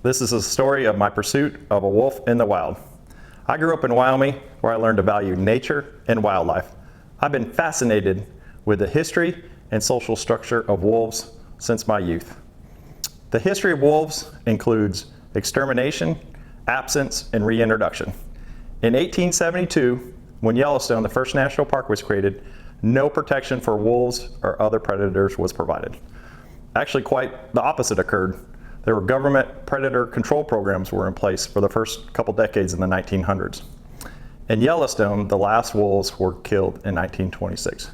This is a story of my pursuit of a wolf in the wild. I grew up in Wyoming, where I learned to value nature and wildlife. I've been fascinated with the history and social structure of wolves since my youth. The history of wolves includes extermination, absence, and reintroduction. In 1872, when Yellowstone, the first national park, was created, no protection for wolves or other predators was provided. Actually, quite the opposite occurred. There were government predator control programs were in place for the first couple decades in the 1900s. In Yellowstone, the last wolves were killed in 1926.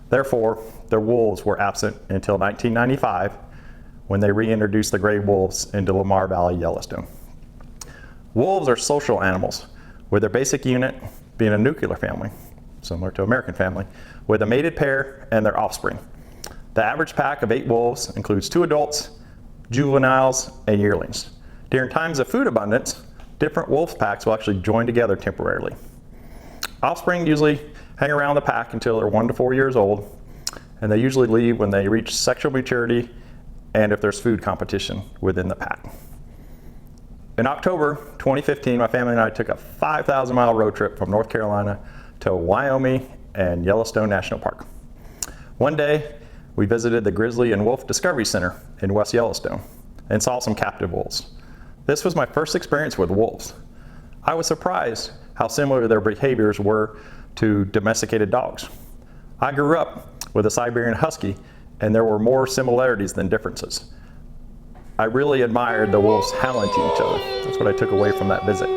Therefore, the wolves were absent until 1995, when they reintroduced the gray wolves into Lamar Valley, Yellowstone. Wolves are social animals, with their basic unit being a nuclear family, similar to American family, with a mated pair and their offspring. The average pack of 8 wolves includes 2 adults, juveniles, and yearlings. During times of food abundance, different wolf packs will actually join together temporarily. Offspring usually hang around the pack until they're 1 to 4 years old, and they usually leave when they reach sexual maturity and if there's food competition within the pack. In October 2015, my family and I took a 5,000-mile road trip from North Carolina to Wyoming and Yellowstone National Park. One day, we visited the Grizzly Wolf Discovery Center in West Yellowstone and saw some captive wolves. This was my first experience with wolves. I was surprised how similar their behaviors were to domesticated dogs. I grew up with a Siberian Husky, and there were more similarities than differences. I really admired the wolves howling to each other. That's what I took away from that visit.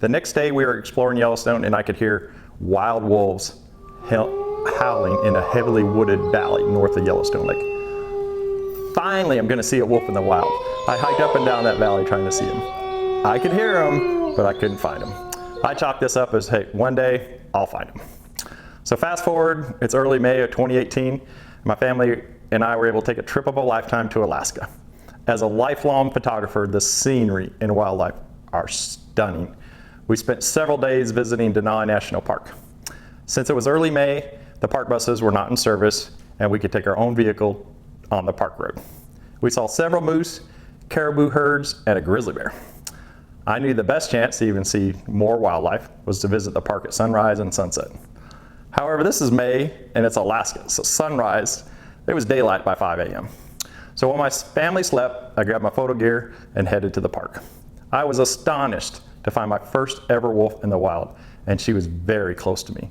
The next day we were exploring Yellowstone, and I could hear wild wolves howling in a heavily wooded valley north of Yellowstone Lake. Finally, I'm gonna see a wolf in the wild. I hiked up and down that valley trying to see him. I could hear him, but I couldn't find him. I chalked this up as, hey, one day I'll find him. So fast forward, it's early May of 2018. My family and I were able to take a trip of a lifetime to Alaska. As a lifelong photographer, the scenery and wildlife are stunning. We spent several days visiting Denali National Park. Since it was early May, the park buses were not in service, and we could take our own vehicle on the park road. We saw several moose, caribou herds, and a grizzly bear. I knew the best chance to even see more wildlife was to visit the park at sunrise and sunset. However, this is May, and it's Alaska, so sunrise, it was daylight by 5 a.m. So while my family slept, I grabbed my photo gear and headed to the park. I was astonished to find my first ever wolf in the wild, and she was very close to me,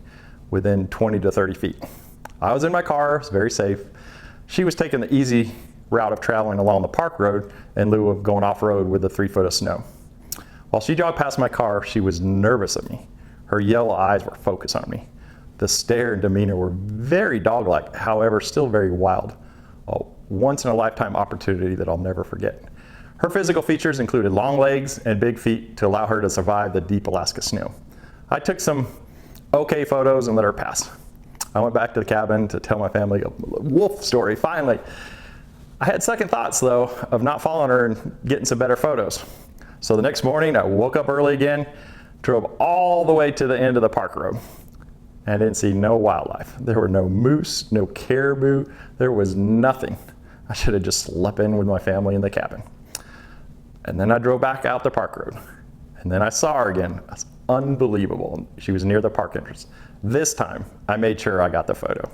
within 20 to 30 feet. I was in my car, it was very safe. She was taking the easy route of traveling along the park road in lieu of going off-road with a 3 foot of snow. While she jogged past my car, she was nervous of me. Her yellow eyes were focused on me. The stare and demeanor were very dog-like, however, still very wild. A once-in-a-lifetime opportunity that I'll never forget. Her physical features included long legs and big feet to allow her to survive the deep Alaska snow. I took some okay photos and let her pass. I went back to the cabin to tell my family a wolf story, finally. I had second thoughts, though, of not following her and getting some better photos. So the next morning, I woke up early again, drove all the way to the end of the park road. And I didn't see no wildlife. There were no moose, no caribou, there was nothing. I should have just slept in with my family in the cabin. And then I drove back out the park road. And then I saw her again. That's unbelievable. She was near the park entrance. This time, I made sure I got the photo.